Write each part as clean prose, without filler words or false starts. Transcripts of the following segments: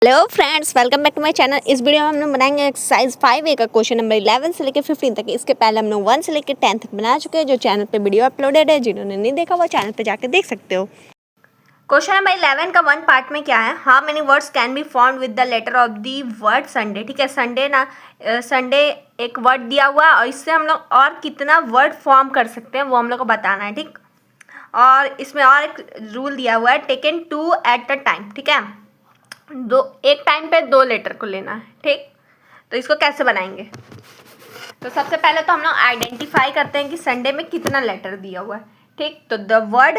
Hello friends, welcome back to my channel. इस video में हम लोग बनाएंगे एक्सरसाइज 5A का क्वेश्चन नंबर 11 से लेकर 15 तक। इसके पहले हम लोग 1 से लेकर 10 तक बना चुके हैं। जो चैनल पे वीडियो अपलोडेड है, जिन्होंने नहीं देखा वो चैनल पे जाकर देख सकते हो। क्वेश्चन नंबर 11 का 1 पार्ट में क्या है, how many words can be formed with the letter of the word Sunday. ठीक है, संडे एक वर्ड दिया हुआ है और इससे हम लोग और कितना वर्ड फॉर्म कर सकते हैं वो हम लोग को बताना है। ठीक, और इसमें और एक रूल दिया हुआ है, टेकन 2 एट अ टाइम। ठीक है, एक टाइम पे 2 लेटर को लेना है। ठीक, तो इसको कैसे बनाएंगे, तो सबसे पहले तो हम लोग आइडेंटिफाई करते हैं कि संडे में कितना लेटर दिया हुआ है। ठीक, तो the word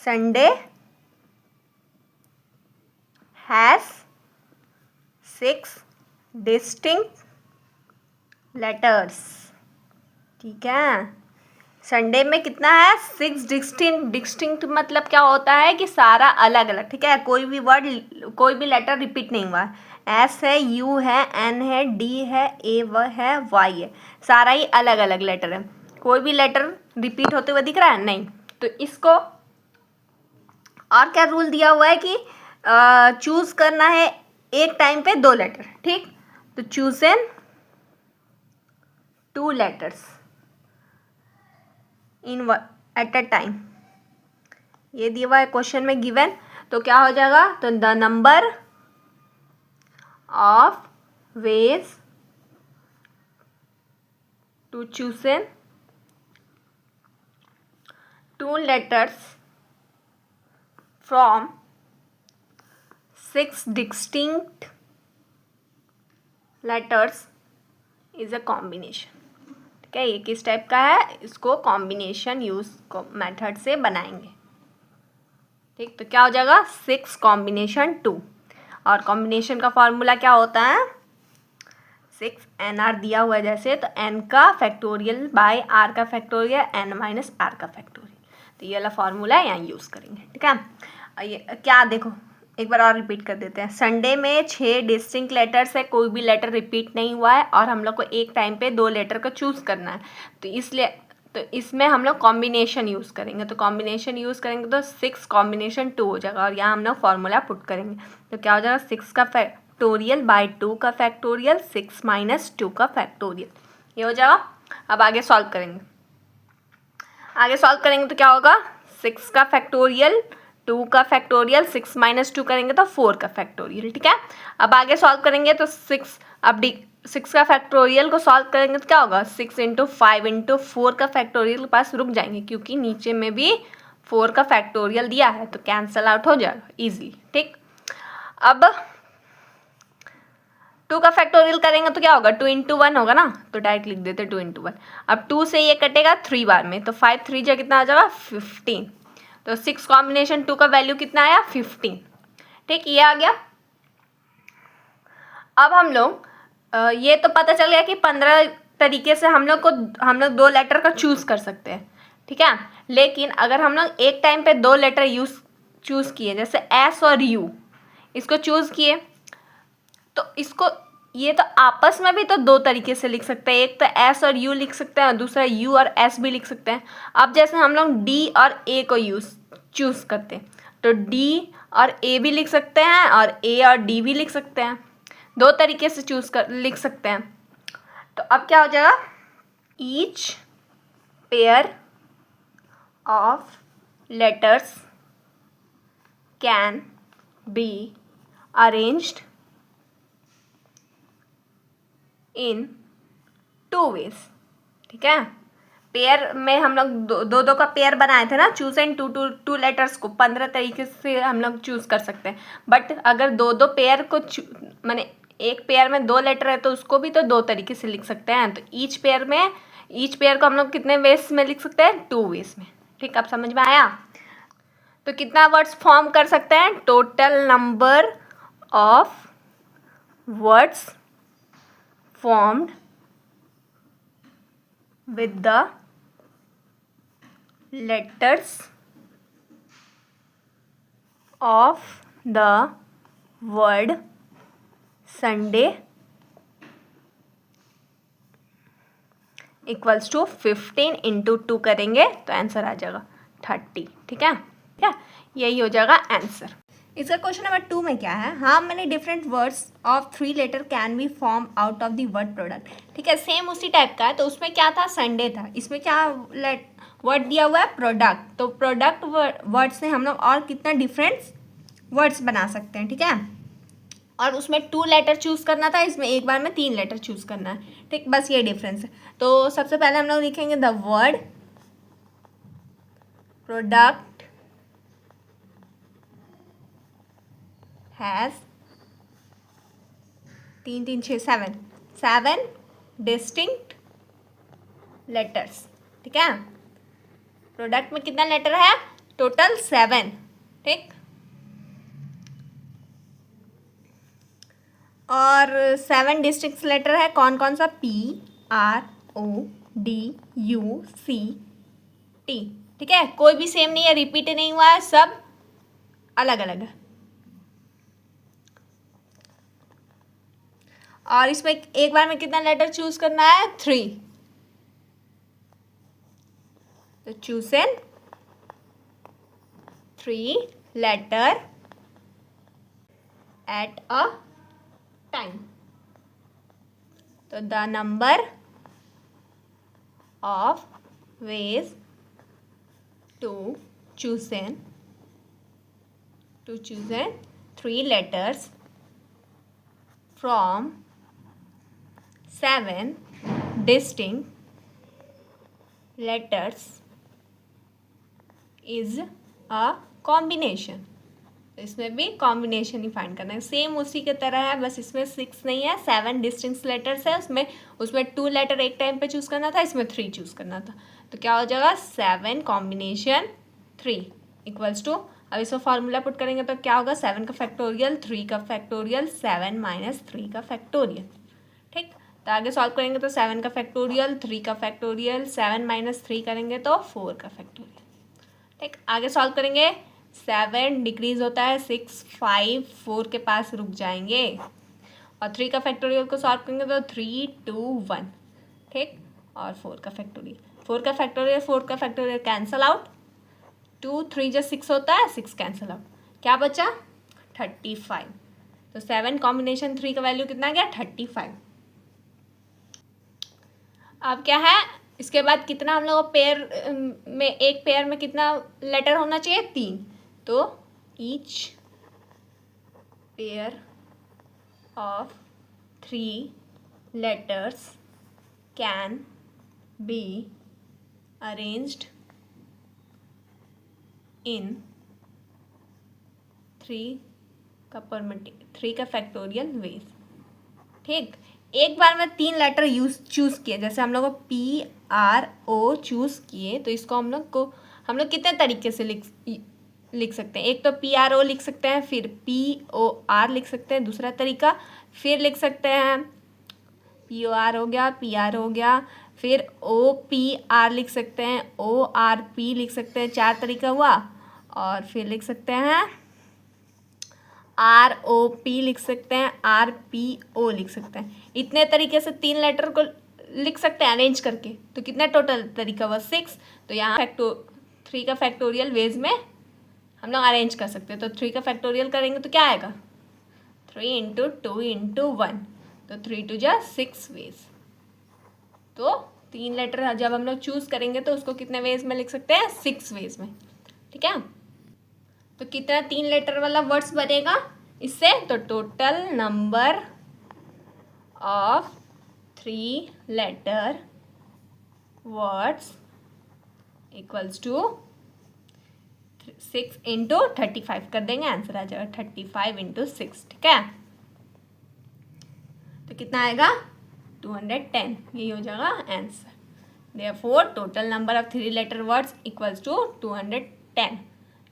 Sunday has 6 distinct letters. ठीक है, संडे में कितना है, 6 डिस्टिंक्ट मतलब क्या होता है कि सारा अलग अलग। ठीक है, कोई भी लेटर रिपीट नहीं हुआ है। एस है, यू है, एन है, डी है, ए है, वाई है, सारा ही अलग अलग लेटर है। कोई भी लेटर रिपीट होते हुए दिख रहा है नहीं। तो इसको और क्या रूल दिया हुआ है कि चूज करना है एक टाइम पे 2 लेटर। ठीक, तो choose n 2 letters in eight a time, ये दिया हुआ है क्वेश्चन में गिवन। तो क्या हो जाएगा, तो the number of ways to choose n 2 letters from 6 distinct letters is a combination. ठीक है, ये किस टाइप का है, इसको कॉम्बिनेशन यूज मेथड से बनाएंगे। ठीक, तो क्या हो जाएगा, 6 कॉम्बिनेशन 2, और कॉम्बिनेशन का फॉर्मूला क्या होता है, 6 NR दिया हुआ है जैसे, तो n का फैक्टोरियल बाय r का फैक्टोरियल n माइनस r का फैक्टोरियल। तो ये वाला फॉर्मूला यहाँ यूज़ करेंगे। ठीक है, ये क्या, देखो एक बार और रिपीट कर देते हैं। संडे में 6 डिस्टिंक्ट लेटर्स है, कोई भी लेटर रिपीट नहीं हुआ है और हम लोग को एक टाइम पे 2 लेटर को चूज़ करना है। तो इसलिए इसमें हम लोग कॉम्बिनेशन यूज़ करेंगे। तो कॉम्बिनेशन यूज़ करेंगे तो 6 कॉम्बिनेशन 2 हो जाएगा, और यहाँ हम लोग फॉर्मूला पुट करेंगे। तो क्या हो जाएगा, 6 का फैक्टोरियल बाय 2 का फैक्टोरियल, 6 माइनस 2 का फैक्टोरियल, ये हो जाएगा। अब आगे सॉल्व करेंगे, तो क्या होगा, 6 का फैक्टोरियल, 2 का फैक्टोरियल, 6 माइनस 2 करेंगे तो 4 का फैक्टोरियल। ठीक है, अब आगे सॉल्व करेंगे तो 6 का फैक्टोरियल को सॉल्व करेंगे तो क्या होगा, 6 इंटू 5 इंटू 4 का फैक्टोरियल के पास रुक जाएंगे, क्योंकि नीचे में भी 4 का फैक्टोरियल दिया है, तो कैंसल आउट हो जाएगा ईजिली। ठीक, अब 2 का फैक्टोरियल करेंगे तो क्या होगा, 2 इंटू 1 होगा ना, तो डायरेक्ट लिख देते 2 इंटू 1। अब 2 से ये कटेगा 3 बार में, तो 5 3 जा कितना आ जाएगा, 15। तो 6 कॉम्बिनेशन 2 का वैल्यू कितना आया, 15। ठीक, ये आ गया। अब हम लोग ये तो पता चल गया कि 15 तरीके से हम लोग 2 लेटर का चूज़ कर सकते हैं। ठीक है, लेकिन अगर हम लोग एक टाइम पे 2 लेटर चूज़ किए, जैसे एस और यू, इसको चूज़ किए, तो इसको ये तो आपस में भी तो 2 तरीके से लिख सकते हैं। एक तो एस और यू लिख सकते हैं और दूसरा यू और एस भी लिख सकते हैं। अब जैसे हम लोग डी और ए को चूज़ करते हैं, तो डी और ए भी लिख सकते हैं और ए और डी भी लिख सकते हैं। 2 तरीके से लिख सकते हैं। तो अब क्या हो जाएगा, each pair of letters can be arranged in 2 ways. ठीक है, पेयर में हम लोग दो का पेयर बनाए थे ना, चूज एंड टू लेटर्स को 15 तरीके से हम लोग चूज़ कर सकते हैं। बट अगर दो पेयर को माने एक पेयर में 2 लेटर है तो उसको भी तो 2 तरीके से लिख सकते हैं। तो ईच पेयर को हम लोग कितने वेज में लिख सकते हैं, 2 वेज में। ठीक, अब समझ में आया। तो कितना वर्ड्स फॉर्म कर सकते हैं, total number of words formed with the letters of the word Sunday equals to 15 into 2 करेंगे तो आंसर आ जाएगा 30। ठीक है, क्या, यही हो जाएगा आंसर। इसका क्वेश्चन नंबर 2 में क्या है, how many different words of 3 letter can be form out of the word product. ठीक है, सेम उसी टाइप का है। तो उसमें क्या था, संडे था, इसमें क्या वर्ड दिया हुआ है, प्रोडक्ट। तो प्रोडक्ट वर्ड से हम लोग और कितना डिफरेंट वर्ड्स बना सकते हैं। ठीक है, और उसमें 2 लेटर चूज़ करना था, इसमें एक बार में 3 लेटर चूज़ करना है। ठीक, बस ये डिफरेंस है। तो सबसे पहले हम लोग लिखेंगे the word product has 3 3 6 7 distinct letters. ठीक है, प्रोडक्ट में कितना लेटर है, टोटल 7। ठीक, और 7 डिस्टिंक्ट लेटर है, कौन कौन सा, PRODUCT। ठीक है, कोई भी सेम नहीं है, रिपीट नहीं हुआ है, सब अलग अलग है। और इसमें एक बार में कितना लेटर चूज करना है, 3। तो choose N 3 letter at a time. तो the number of ways to choose N 3 letters from 7 distinct letters is a combination। तो इसमें भी कॉम्बिनेशन ही फाइंड करना है, सेम उसी के तरह है, बस इसमें 6 नहीं है, 7 डिस्टिंक्ट लेटर्स है। उसमें 2 लेटर एक टाइम पे चूज़ करना था, इसमें 3 चूज़ करना था। तो क्या हो जाएगा, 7 कॉम्बिनेशन 3 इक्वल्स टू, अब इसको फार्मूला पुट करेंगे तो क्या होगा, 7 का फैक्टोरियल, 3 का फैक्टोरियल, 7 माइनस 3 का फैक्टोरियल। ठीक, तो आगे सॉल्व करेंगे तो 7 का फैक्टोरियल, 3 का फैक्टोरियल, 7 माइनस 3 करेंगे तो 4 का फैक्टोरियल। ठीक, आगे सॉल्व करेंगे, 7 डिक्रीज होता है, 6 5 4 के पास रुक जाएंगे, और 3 का फैक्टोरियल को सॉल्व करेंगे तो 3 2 1। ठीक, और 4 का फैक्टोरियल, 4 का फैक्टोरियल कैंसल आउट, 2 3 जो 6 होता है, 6 कैंसल आउट, क्या बचा 35। तो 7 कॉम्बिनेशन 3 का वैल्यू कितना गया, 35। अब क्या है, इसके बाद कितना हम लोग पेयर में, एक पेयर में कितना लेटर होना चाहिए, 3। तो each pair of 3 letters can be arranged इन 3 का फैक्टोरियल वेज। ठीक, एक बार में 3 लेटर चूज़ किए, जैसे हम लोग को PRO चूज़ किए, तो इसको हम लोग कितने तरीके से लिख सकते हैं। एक तो PRO लिख सकते हैं, फिर POR लिख सकते हैं, दूसरा तरीका फिर लिख सकते हैं POR हो गया, PR हो गया, फिर OPR लिख सकते हैं, ORP लिख सकते हैं, 4 तरीका हुआ, और फिर लिख सकते हैं ROP लिख सकते हैं, RPO लिख सकते हैं। इतने तरीके से 3 लेटर को लिख सकते हैं अरेंज करके। तो कितना टोटल तरीका हुआ, 6। तो यहाँ 3 का फैक्टोरियल वेज में हम लोग अरेंज कर सकते हैं। तो 3 का फैक्टोरियल करेंगे तो क्या आएगा, 3 × 2 × 1, तो 3 2 जा 6 वेज। तो 3 लेटर जब हम लोग चूज़ करेंगे तो उसको कितने वेज में लिख सकते हैं, 6 वेज में। ठीक है, तो कितना 3 लेटर वाला वर्ड्स बनेगा इससे, तो total number of 3 letter words equals to 6 × 35 कर देंगे, आंसर आ जाएगा 35 × 6। ठीक है, तो कितना आएगा, 210, यही हो जाएगा answer. Therefore total number of 3 letter words equals to 210।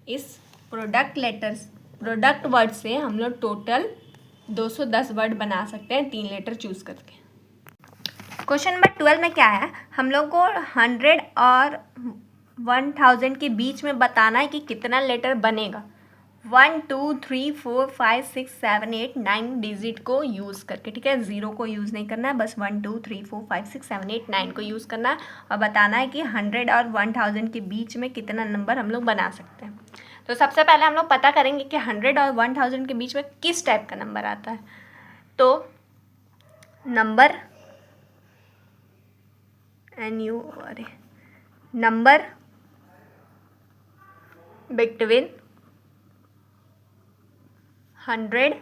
इस प्रोडक्ट वर्ड से हम लोग टोटल 210 वर्ड बना सकते हैं 3 लेटर चूज़ करके। क्वेश्चन नंबर 12 में क्या है, हम लोग को 100 और 1000 के बीच में बताना है कि कितना लेटर बनेगा। 1 2 3 4 5 6 7 8 9 डिजिट को यूज़ करके। ठीक है, 0 को यूज़ नहीं करना है, बस 1 2 3 4 5 6 7 8 9 को यूज़ करना है, और बताना है कि 100 और 1000 के बीच में कितना नंबर हम लोग बना सकते हैं। तो सबसे पहले हम लोग पता करेंगे कि 100 और 1000 के बीच में किस टाइप का नंबर आता है। तो number number between 100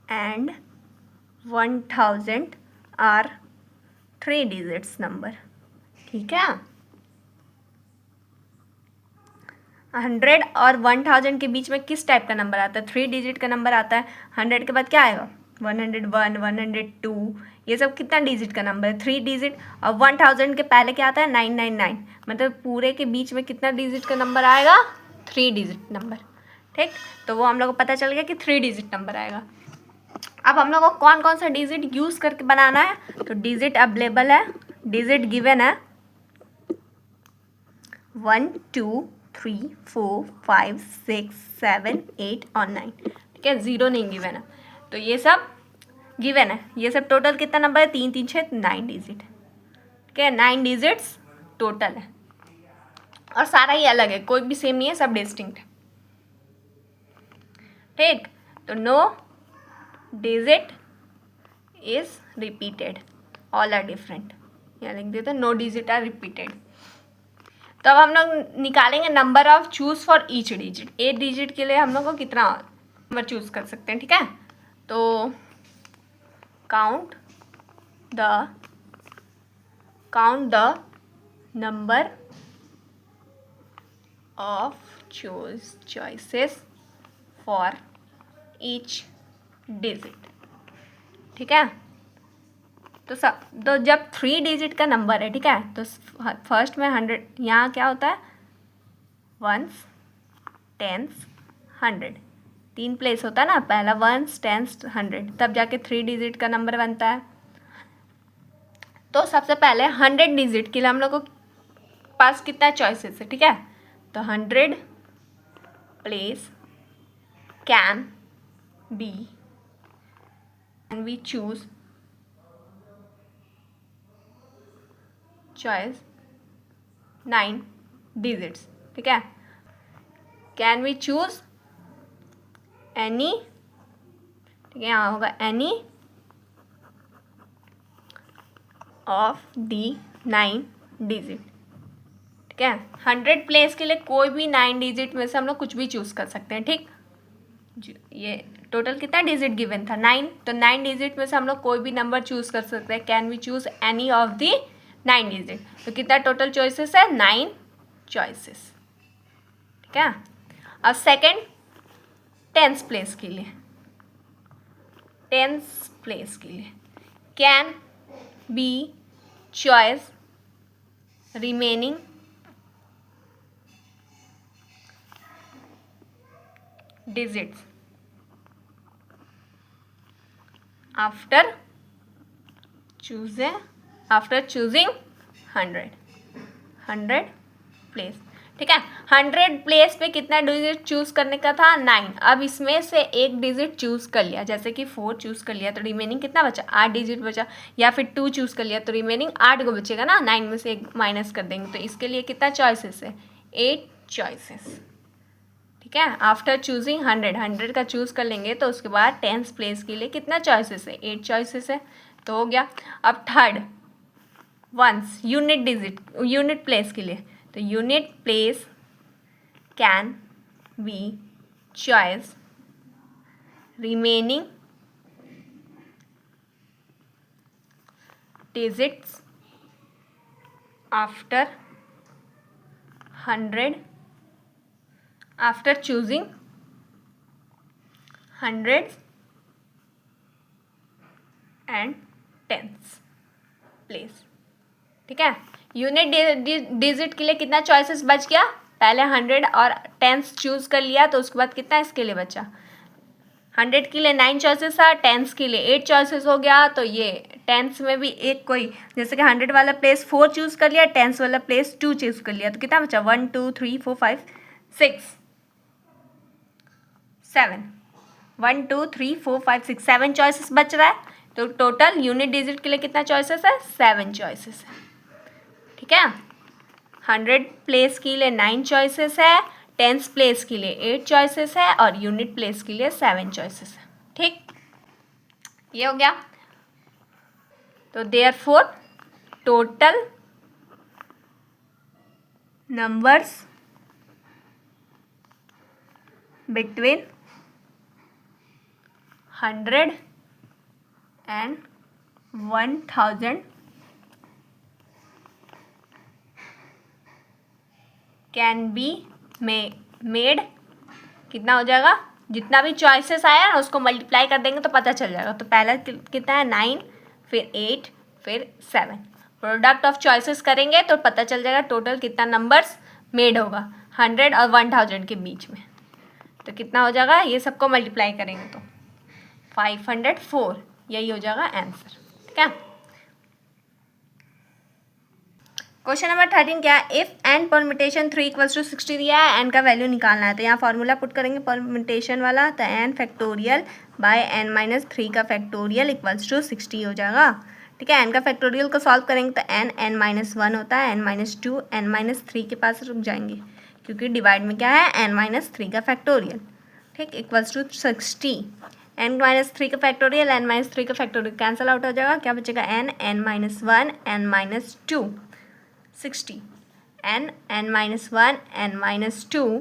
and 1000 are 3 digits number. ठीक है, 100 और 1000 के बीच में किस टाइप का नंबर आता है? 3 डिजिट का नंबर आता है। 100 के बाद क्या आएगा? 101, 102, ये सब कितना डिजिट का नंबर है? 3 डिजिट। और 1000 के पहले क्या आता है? 999, मतलब पूरे के बीच में कितना डिजिट का नंबर आएगा? 3 डिजिट नंबर। ठीक, तो वो हम लोग को पता चल गया कि 3 डिजिट नंबर आएगा। अब हम लोग को कौन कौन सा डिजिट यूज़ करके बनाना है? तो डिजिट अवेलेबल है, डिजिट गिवन है 1, 2, 3, 4, 5, 6, 7, 8 और 9। ठीक है, 0 नहीं गिवन है, तो ये सब गिवन है। ये सब टोटल कितना नंबर है? 3, 3, 6, 9 डिजिट। ठीक है, 9 डिजिट्स टोटल है, और सारा ही अलग है, कोई भी सेम नहीं है, सब डिस्टिंक्ट है। ठीक, तो no digit is repeated, all are different. यहाँ लिख देते हैं नो डिजिट आर रिपीटेड। तो अब हम लोग निकालेंगे number of choose for each digit. एक डिजिट के लिए हम लोग को कितना नंबर चूज कर सकते हैं। ठीक है, तो count the number of choices for each digit. ठीक है, तो जब 3 डिजिट का नंबर है, ठीक है, तो फर्स्ट में 100, यहाँ क्या होता है? 1s, 10s, 100, 3 प्लेस होता है ना, पहला 1s, 10s, 100, तब जाके 3 डिजिट का नंबर बनता है। तो सबसे पहले 100 डिजिट के लिए हम लोग को पास कितना चॉइसेस है? ठीक है, तो 100 place can we choose choice 9 digits. ठीक है, कैन वी चूज एनी, ठीक है, यहाँ होगा एनी ऑफ दी 9 डिजिट। ठीक है, 100 प्लेस के लिए कोई भी 9 डिजिट में से हम लोग कुछ भी चूज कर सकते हैं। ठीक, ये टोटल कितना डिजिट गिवन था? 9, तो 9 डिजिट में से हम लोग कोई भी नंबर चूज कर सकते हैं। Can we choose any of the 9 digit, तो कितना टोटल चॉइसेस है? 9 चॉइसेस। ठीक है, अब सेकेंड 10th प्लेस के लिए, 10th प्लेस के लिए can be choice remaining digits after choosing 100 place. ठीक है, 100 प्लेस पे कितना डिजिट चूज करने का था? 9। अब इसमें से एक डिजिट चूज कर लिया, जैसे कि 4 चूज कर लिया, तो रिमेनिंग कितना बचा? 8 डिजिट बचा। या फिर 2 चूज कर लिया, तो रिमेनिंग 8 को बचेगा ना, 9 में से एक माइनस कर देंगे, तो इसके लिए कितना चॉइसेस है? 8 चॉइसेस। ठीक है, आफ्टर चूजिंग 100 का चूज कर लेंगे, तो उसके बाद 10th प्लेस के लिए कितना चॉइसेस है? 8 चॉइसेस है, तो हो गया। अब थर्ड वंस यूनिट प्लेस के लिए, तो unit place can be choice remaining digits after 100 after choosing 100 and 10th place. ठीक है, यूनिट डिजिट के लिए कितना चॉइसेस बच गया? पहले 100 और 10th चूज कर लिया, तो उसके बाद कितना इसके लिए बचा? 100 के लिए 9 चॉइसेस था, 10th के लिए 8 चॉइसेस हो गया, तो ये 10th में भी एक कोई, जैसे कि 100 वाला प्लेस 4 चूज कर लिया, 10th वाला प्लेस 2 चूज कर लिया, तो कितना बचा? 1, 2, 3, 4, 5, 6, 7, 1, 2, 3, 4, 5, 6, 7 चॉइसेस बच रहा है। तो टोटल यूनिट डिजिट के लिए कितना चॉइसेस है? 7 चॉइसेस है। ठीक है, 100 प्लेस के लिए 9 चॉइसेस है, टेंस प्लेस के लिए 8 चॉइसेस है और यूनिट प्लेस के लिए 7 चॉइसेस है। ठीक, ये हो गया। तो therefore total numbers between 100 and 1000 can be made, कितना हो जाएगा, जितना भी चॉइसेस आया ना उसको मल्टीप्लाई कर देंगे तो पता चल जाएगा। तो पहला कितना है 9, फिर 8, फिर 7, प्रोडक्ट ऑफ चॉइसेस करेंगे तो पता चल जाएगा टोटल कितना नंबर्स मेड होगा 100 और 1000 के बीच में। तो कितना हो जाएगा, ये सबको मल्टीप्लाई करेंगे तो 504, यही हो जाएगा आंसर। ठीक है। क्वेश्चन नंबर 13 क्या है, if n permutation 3 equals to 60 दिया है, एन का वैल्यू निकालना है। तो यहाँ फॉर्मूला पुट करेंगे परमिटेशन वाला, तो n factorial by n minus 3 का फैक्टोरियल इक्वल्स टू 60 हो जाएगा। ठीक है, एन का फैक्टोरियल को सॉल्व करेंगे तो एन माइनस 1 होता है, एन माइनस 2, एन माइनस 3 के पास रुक जाएंगे क्योंकि डिवाइड में क्या है एन माइनस 3 का फैक्टोरियल। ठीक, इक्वल्स टू 60, एन माइनस 3 का फैक्टोरियल, एन माइनस 3 का फैक्टोरियल कैंसिल आउट हो जाएगा, क्या बचेगा n minus 1, n minus 2, 60, n minus 1, n minus 2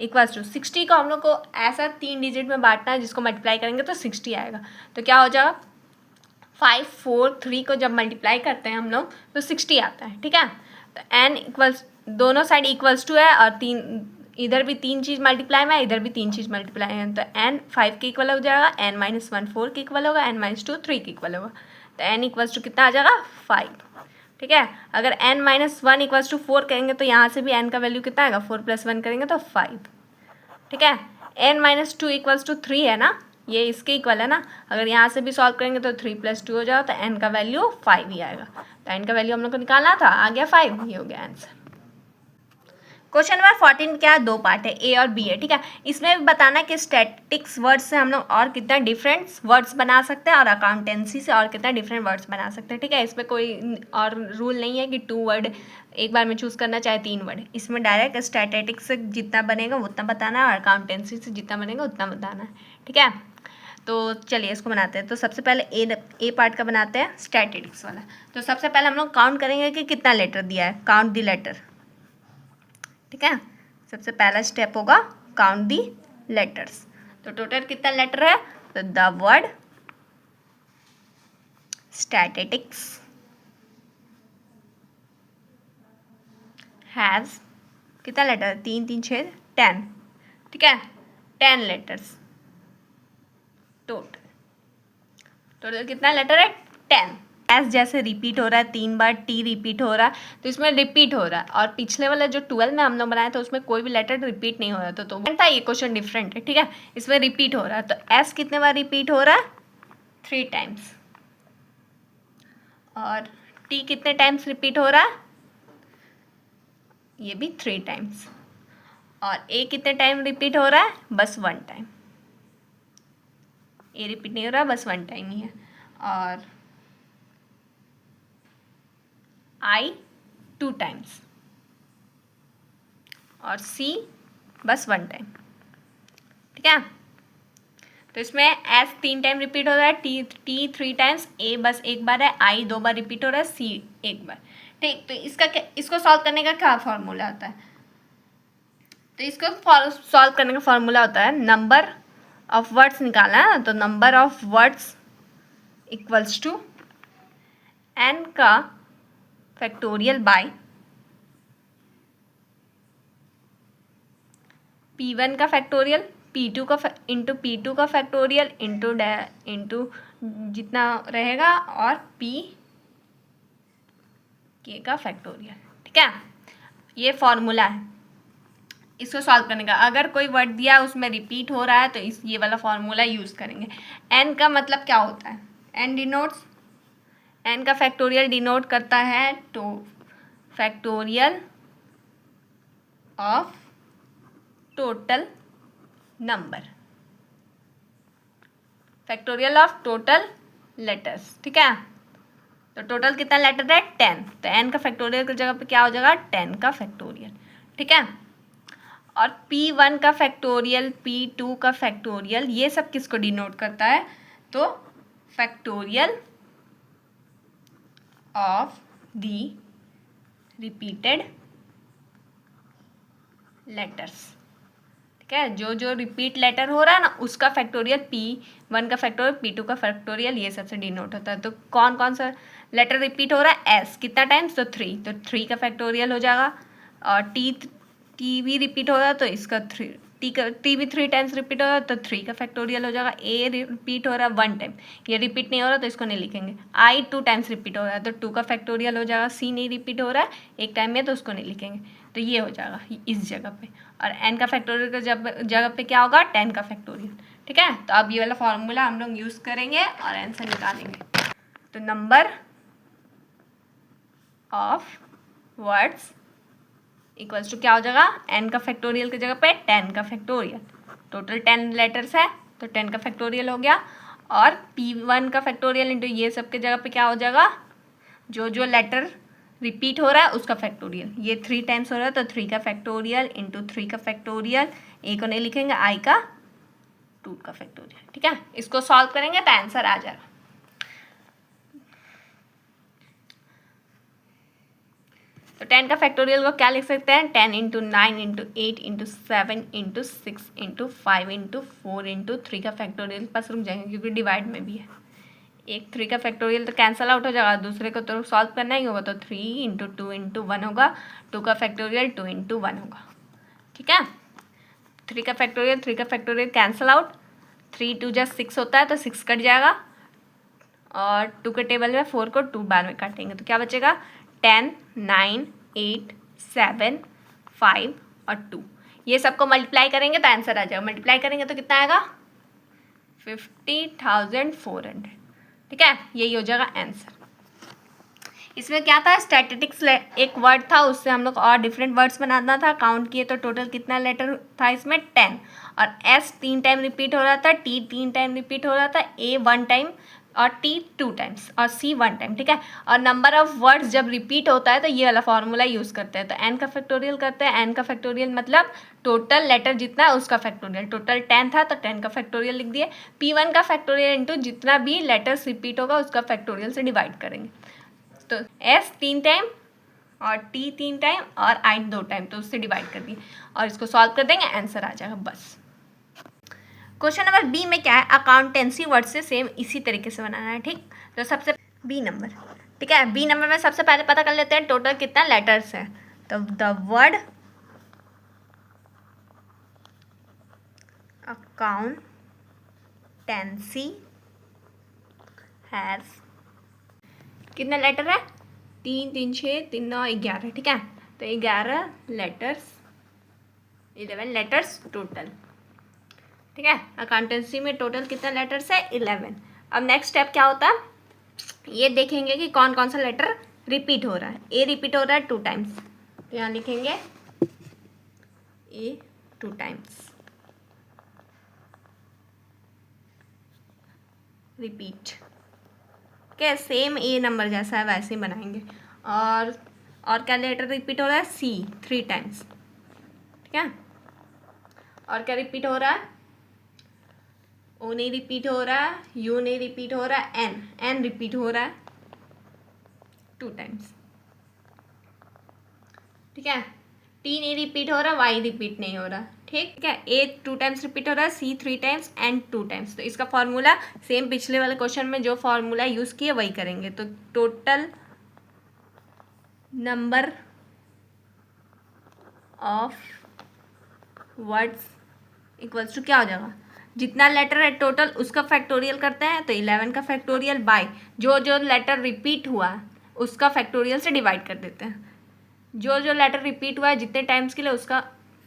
equals to 60 को हम लोग को ऐसा 3 डिजिट में बांटना है जिसको मल्टीप्लाई करेंगे तो 60 आएगा। तो क्या हो जाएगा 5, 4, 3 को जब मल्टीप्लाई करते हैं हम लोग तो 60 आता है। ठीक है, तो एन इक्वल्स दोनों साइड इक्वल्स टू है और 3 इधर भी 3 चीज़ मल्टीप्लाई में है, इधर भी 3 चीज़ मल्टीप्लाई है। तो एन 5 के इक्वल हो जाएगा, एन माइनस 1 4 के इक्वल होगा, एन माइनस 2 3 के इक्वल होगा। तो एन इक्वल्स टू कितना आ जाएगा 5। ठीक है, अगर एन माइनस 1 इक्वल्स टू 4 करेंगे तो यहाँ से भी एन का वैल्यू कितना आएगा 4 + 1 करेंगे तो 5। ठीक है, एन माइनस 2 इक्वल्स टू 3 है ना, ये इसके इक्वल है ना, अगर यहाँ से भी सॉल्व करेंगे तो 3 + 2 हो जाएगा, तो एन का वैल्यू 5 ही आएगा। तो एन का वैल्यू हम लोग को निकालना था, आ गया 5, ये हो गया आंसर। क्वेश्चन नंबर 14 क्या, 2 पार्ट है, ए और बी है। ठीक है, इसमें भी बताना कि स्टैटिक्स वर्ड्स से हम लोग और कितना डिफरेंट वर्ड्स बना सकते हैं और अकाउंटेंसी से और कितना डिफरेंट वर्ड्स बना सकते हैं। ठीक है, इसमें कोई और रूल नहीं है कि 2 वर्ड एक बार में चूज़ करना चाहे 3 वर्ड, इसमें डायरेक्ट स्टैटिस्टिक्स से जितना बनेगा उतना बताना है और अकाउंटेंसी से जितना बनेगा उतना बताना है। ठीक है, तो चलिए इसको बनाते हैं। तो सबसे पहले ए पार्ट का बनाते हैं, स्टैटिस्टिक्स वाला। तो सबसे पहले हम लोग काउंट करेंगे कि कितना लेटर दिया है, काउंट दी लेटर। ठीक है, सबसे पहला स्टेप होगा काउंट दी लेटर्स। तो टोटल कितना लेटर है, तो द वर्ड स्टैटिस्टिक्स हैज़ कितना लेटर है, 3 3 6 10। ठीक है, 10 लेटर्स टोटल कितना लेटर है 10। एस जैसे रिपीट हो रहा है 3 बार, टी रिपीट हो रहा है तो इसमें रिपीट हो रहा है, और पिछले वाला जो 12 में हम लोग बनाया था उसमें कोई भी लेटर रिपीट नहीं हो रहा था, तो था ये क्वेश्चन डिफरेंट है। ठीक है, इसमें रिपीट हो रहा है, तो एस कितने बार रिपीट हो रहा है 3 टाइम्स, और टी कितने टाइम्स रिपीट हो रहा है, ये भी 3 टाइम्स, और ए कितने टाइम रिपीट हो रहा है, बस 1 टाइम, ए रिपीट नहीं हो रहा, बस 1 टाइम ही है, और आई 2 टाइम्स, और सी बस 1 टाइम। ठीक है, तो इसमें एस 3 टाइम रिपीट हो रहा है, टी 3 टाइम्स, ए बस 1 बार है, आई 2 बार रिपीट हो रहा है, सी 1 बार। ठीक, तो इसको सॉल्व करने का क्या फॉर्मूला होता है, तो इसको सॉल्व करने का फॉर्मूला होता है नंबर ऑफ वर्ड्स निकालना है। तो number of words equals to n का फैक्टोरियल बाय P1 का फैक्टोरियल, P2 का इंटू P2 का फैक्टोरियल इंटू जितना रहेगा, और K का फैक्टोरियल। ठीक है, ये फॉर्मूला है इसको सॉल्व करने का। अगर कोई वर्ड दिया उसमें रिपीट हो रहा है तो ये वाला फॉर्मूला यूज़ करेंगे। एन का मतलब क्या होता है, एन का फैक्टोरियल डिनोट करता है तो factorial of total number, factorial of total letters. ठीक है, तो टोटल कितना लेटर है 10, तो एन का फैक्टोरियल की जगह पे क्या हो जाएगा 10 का फैक्टोरियल। ठीक है, और P1 का फैक्टोरियल, P2 का फैक्टोरियल, ये सब किसको डिनोट करता है? तो factorial of the repeated letters. ठीक है, जो जो रिपीट लेटर हो रहा है ना उसका फैक्टोरियल, P1 का फैक्टोरियल, P2 का फैक्टोरियल, ये सबसे डिनोट होता है। तो कौन कौन सा लेटर रिपीट हो रहा है? S कितना टाइम्स? तो 3, तो 3 का फैक्टोरियल हो जाएगा। और टी भी रिपीट हो रहा है तो इसका टी भी 3 टाइम्स रिपीट हो रहा है तो 3 का फैक्टोरियल हो जाएगा। A रिपीट हो रहा है 1 टाइम, ये रिपीट नहीं हो रहा तो इसको नहीं लिखेंगे। I 2 टाइम्स रिपीट हो रहा है तो 2 का फैक्टोरियल हो जाएगा। C नहीं रिपीट हो रहा है एक टाइम में तो उसको नहीं लिखेंगे, तो ये हो जाएगा इस जगह पे। और n का फैक्टोरियल का जगह पे क्या होगा? 10 का फैक्टोरियल। ठीक है, तो अब ये वाला फॉर्मूला हम लोग यूज़ करेंगे और आंसर निकालेंगे। तो number of words equals to क्या हो जाएगा? n का फैक्टोरियल की जगह पे 10 का फैक्टोरियल। टोटल 10 लेटर्स है तो 10 का फैक्टोरियल हो गया। और P1 का फैक्टोरियल इंटू ये सब के जगह पे क्या हो जाएगा? जो जो लेटर रिपीट हो रहा है उसका फैक्टोरियल। ये 3 टाइम्स हो रहा है तो 3 का फैक्टोरियल इंटू 3 का फैक्टोरियल, ए को नहीं लिखेंगे, I का 2 का फैक्टोरियल। ठीक है, इसको सॉल्व करेंगे तो आंसर आ जाएगा। तो 10 का फैक्टोरियल को क्या लिख सकते हैं? 10 into 9 into 8 into 7 into 6 into 5 into 4 into 3 का फैक्टोरियल पास रुक जाएंगे क्योंकि डिवाइड में भी है। एक 3 का फैक्टोरियल तो कैंसिल आउट हो जाएगा, दूसरे को तो सॉल्व करना ही होगा, तो 3 इंटू 2 इंटू 1 होगा। 2 का फैक्टोरियल 2 इंटू 1 होगा। ठीक है, 3 का फैक्टोरियल कैंसिल आउट, 3 2 जा 6 होता है तो 6 कट जाएगा। और 2 के टेबल में 4 को 2 बार में काटेंगे तो क्या बचेगा? 10 9 8 7 5 और 2, ये सबको मल्टीप्लाई करेंगे तो आंसर आ जाएगा। मल्टीप्लाई करेंगे तो कितना आएगा? 50,400। ठीक है, यही हो जाएगा आंसर। इसमें क्या था? स्टैटिस्टिक्स एक वर्ड था, उससे हम लोग और डिफरेंट वर्ड्स बनाना था। काउंट किए तो टोटल कितना लेटर था इसमें? 10। और S 3 टाइम रिपीट हो रहा था, T 3 टाइम रिपीट हो रहा था, A 1 टाइम और T 2 टाइम्स और C 1 टाइम। ठीक है, और नंबर ऑफ वर्ड्स जब रिपीट होता है तो ये वाला फॉर्मूला यूज़ करते हैं। तो n का फैक्टोरियल करते हैं, n का फैक्टोरियल मतलब टोटल लेटर जितना है उसका फैक्टोरियल। टोटल 10 था तो 10 का फैक्टोरियल लिख दिए। P1 का फैक्टोरियल इंटू जितना भी लेटर्स रिपीट होगा उसका फैक्टोरियल से डिवाइड करेंगे। तो S 3 टाइम और T 3 टाइम और I 2 टाइम, तो उससे डिवाइड कर दिए और इसको सॉल्व कर देंगे, आंसर आ जाएगा बस। क्वेश्चन नंबर बी में क्या है? अकाउंटेंसी वर्ड से सेम इसी तरीके से बनाना है। ठीक, तो सबसे बी नंबर, ठीक है, बी नंबर में सबसे पहले पता कर लेते हैं टोटल कितना लेटर्स है। तो द वर्ड अकाउंटेंसी हैज़ कितने लेटर है? 3 3 6 3 9 11। ठीक है, तो 11 लेटर्स, 11 लेटर्स टोटल। ठीक है, अकाउंटेंसी में टोटल कितना लेटर्स है? 11। अब नेक्स्ट स्टेप क्या होता है? ये देखेंगे कि कौन कौन सा लेटर रिपीट हो रहा है। ए रिपीट हो रहा है 2 टाइम्स, तो यहाँ लिखेंगे ए 2 टाइम्स रिपीट। क्या सेम ए नंबर जैसा है वैसे ही बनाएंगे। और क्या लेटर रिपीट हो रहा है? सी 3 टाइम्स। ठीक है, और क्या रिपीट हो रहा है? ओ नहीं रिपीट हो रहा है, यू नहीं रिपीट हो रहा है, एन रिपीट हो रहा है 2 टाइम्स। ठीक है, टी नहीं रिपीट हो रहा, वाई रिपीट नहीं हो रहा। ठीक है, ए 2 टाइम्स रिपीट हो रहा है, सी 3 टाइम्स एंड 2 टाइम्स। तो इसका फॉर्मूला सेम पिछले वाले क्वेश्चन में जो फॉर्मूला यूज़ किए वही करेंगे। तो total number of words equals to क्या हो जाएगा? जितना लेटर है टोटल उसका फैक्टोरियल करते हैं, तो 11 का फैक्टोरियल बाय जो जो लेटर रिपीट हुआ है उसका फैक्टोरियल से डिवाइड कर देते हैं। जो जो लेटर रिपीट हुआ है जितने टाइम्स के लिए उसका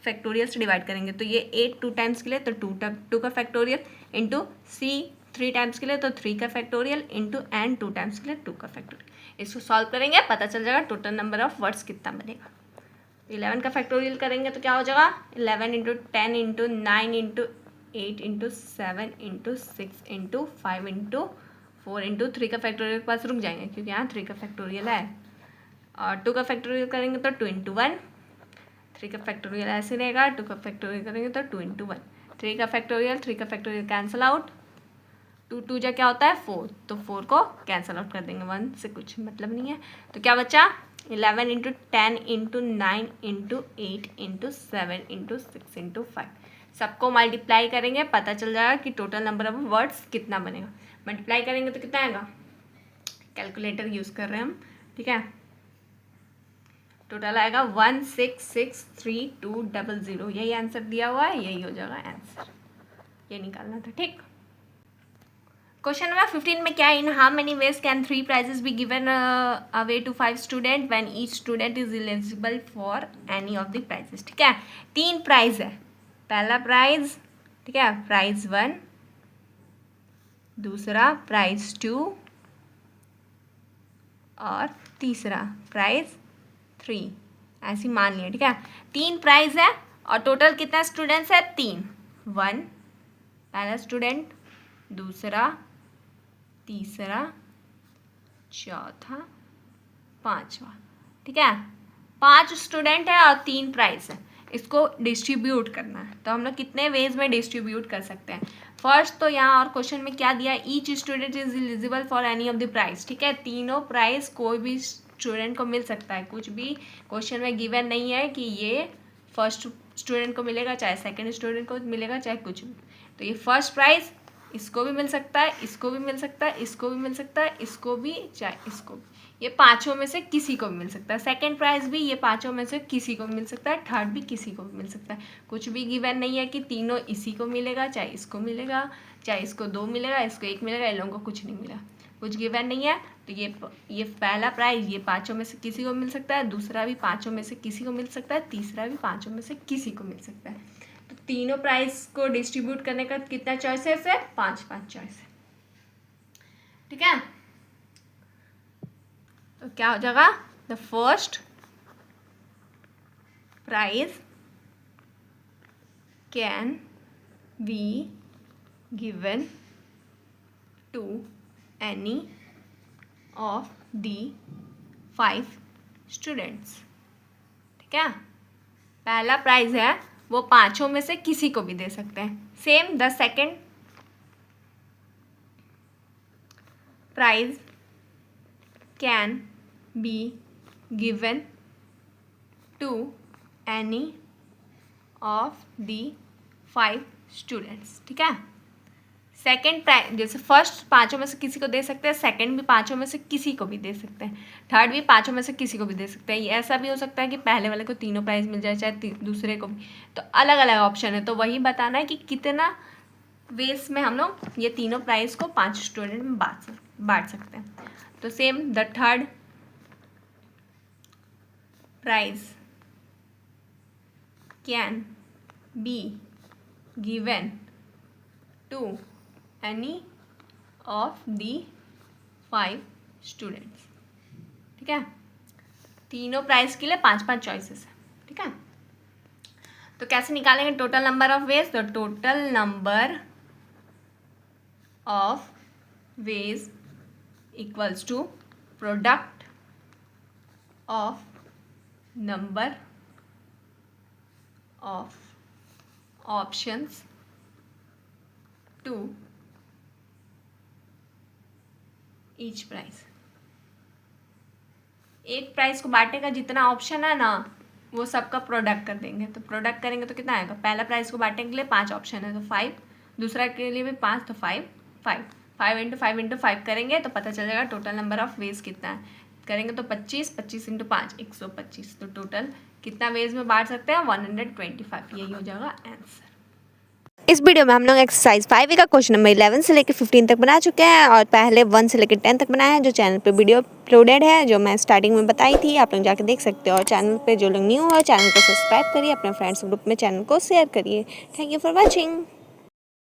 फैक्टोरियल से डिवाइड करेंगे। तो ये 8 2 टाइम्स के लिए तो 2 का फैक्टोरियल इंटू सी 3 टाइम्स के लिए तो 3 का फैक्टोरियल इंटू एन 2 टाइम्स के लिए 2 का फैक्टोरियल। इसको सॉल्व करेंगे, पता चल जाएगा टोटल नंबर ऑफ वर्ड्स कितना बनेगा। 11 का फैक्टोरियल करेंगे तो क्या हो जाएगा? 11 into 10 into 9 into 8 into 7 into 6 into 5 into 4 into 3 का फैक्टोरियल के पास रुक जाएंगे क्योंकि यहाँ 3 का फैक्टोरियल है। और 2 का फैक्टोरियल करेंगे तो 2 इंटू 1, 3 का फैक्टोरियल ऐसे रहेगा, 2 का फैक्टोरियल करेंगे तो 2 × 1, 3 का फैक्टोरियल कैंसिल आउट, 2 जा क्या होता है 4, तो 4 को कैंसिल आउट कर देंगे, 1 से कुछ मतलब नहीं है। तो क्या बचा 11 × 10 × 9 × 8 × 7 × 6 × 5, सबको मल्टीप्लाई करेंगे, पता चल जाएगा कि टोटल नंबर ऑफ वर्ड्स कितना बनेगा। मल्टीप्लाई करेंगे तो कितना आएगा, कैलकुलेटर यूज़ कर रहे हैं हम, ठीक है। टोटल आएगा 166320, यही आंसर दिया हुआ है, यही हो जाएगा आंसर, ये निकालना था, ठीक। क्वेश्चन नंबर 15 में क्या है, in how many ways can 3 prizes be given away to 5 student when each student is eligible for any of the prizes, ठीक है। 3 प्राइज है, पहला प्राइज, ठीक है, प्राइज 1, दूसरा प्राइज 2 और तीसरा प्राइज 3, ऐसी मान लिया, ठीक है। 3 प्राइज है और टोटल कितना स्टूडेंट्स है 3, 1 पहला स्टूडेंट, दूसरा, तीसरा, चौथा, पांचवा, ठीक है। 5 स्टूडेंट है और 3 प्राइज है, इसको डिस्ट्रीब्यूट करना है, तो हम लोग कितने वेज में डिस्ट्रीब्यूट कर सकते हैं। फर्स्ट तो यहाँ और क्वेश्चन में क्या दिया, each student is eligible for any of the prize, ठीक है। तीनों प्राइज कोई भी स्टूडेंट को मिल सकता है, कुछ भी क्वेश्चन में गिवन नहीं है कि ये फर्स्ट स्टूडेंट को मिलेगा, चाहे सेकंड स्टूडेंट को मिलेगा, चाहे कुछ भी। तो ये फर्स्ट प्राइज इसको भी मिल सकता है, इसको भी मिल सकता है, इसको भी मिल सकता है, इसको भी, चाहे इसको भी, ये पांचों में से किसी को भी मिल सकता है। सेकंड प्राइज भी ये पांचों में से किसी को भी मिल सकता है, थर्ड भी किसी को भी मिल सकता है। कुछ भी गिवन नहीं है कि तीनों इसी को मिलेगा, चाहे इसको मिलेगा, चाहे इसको 2 मिलेगा, इसको 1 मिलेगा, इन लोगों को कुछ नहीं मिला, कुछ गिवन नहीं है। तो ये पहला प्राइज ये पांचों में से किसी को मिल सकता है, दूसरा भी पांचों में से किसी को मिल सकता है, तीसरा भी पांचों में से किसी को मिल सकता है। तो तीनों प्राइज को डिस्ट्रीब्यूट करने का कितना चॉइसेस है, 5-5 चॉइस है, ठीक है। तो क्या हो जाएगा, the first prize can be given to any of the 5 students, ठीक है। पहला प्राइज है वो पांचों में से किसी को भी दे सकते हैं। Same the second prize can be given to any of the 5 students, ठीक है। सेकंड प्राइज जैसे फर्स्ट पांचों में से किसी को दे सकते हैं, सेकंड भी पांचों में से किसी को भी दे सकते हैं, थर्ड भी पांचों में से किसी को भी दे सकते हैं। ये ऐसा भी हो सकता है कि पहले वाले को तीनों प्राइज मिल जाए, चाहे दूसरे को भी, तो अलग अलग ऑप्शन है। तो वही बताना है कि कितना वेज में हम लोग ये तीनों प्राइज को 5 स्टूडेंट में बांट सकते हैं। तो same the third prize can be given to any of the 5 students, ठीक है। तीनों प्राइज के लिए 5-5 चॉइसेस है, ठीक है। तो कैसे निकालेंगे टोटल नंबर ऑफ वेज, तो total number of ways equals to product of number of options to each prize. एक प्राइज को बांटने का जितना ऑप्शन है ना, वो सबका प्रोडक्ट कर देंगे। तो प्रोडक्ट करेंगे तो कितना आएगा, पहला प्राइज को बांटने के लिए 5 ऑप्शन है तो 5, दूसरा के लिए भी 5, तो 5 × 5 × 5 करेंगे तो पता चल जाएगा टोटल नंबर ऑफ वेज कितना है। करेंगे तो 25 × 5 125, तो टोटल कितना वेज में बांट सकते हैं 125, यही हो जाएगा आंसर। इस वीडियो में हम लोग एक्सरसाइज 5 का क्वेश्चन नंबर 11 से लेकर 15 तक बना चुके हैं और पहले 1 से लेकर 10 तक बनाया है, जो चैनल पे वीडियो अपलोडेड है, जो मैं स्टार्टिंग में बताई थी, आप लोग जाके देख सकते हो। और चैनल पे जो लोग न्यू हो, चैनल को सब्सक्राइब करिए, अपने फ्रेंड्स ग्रुप में चैनल को शेयर करिए। Thank you for watching.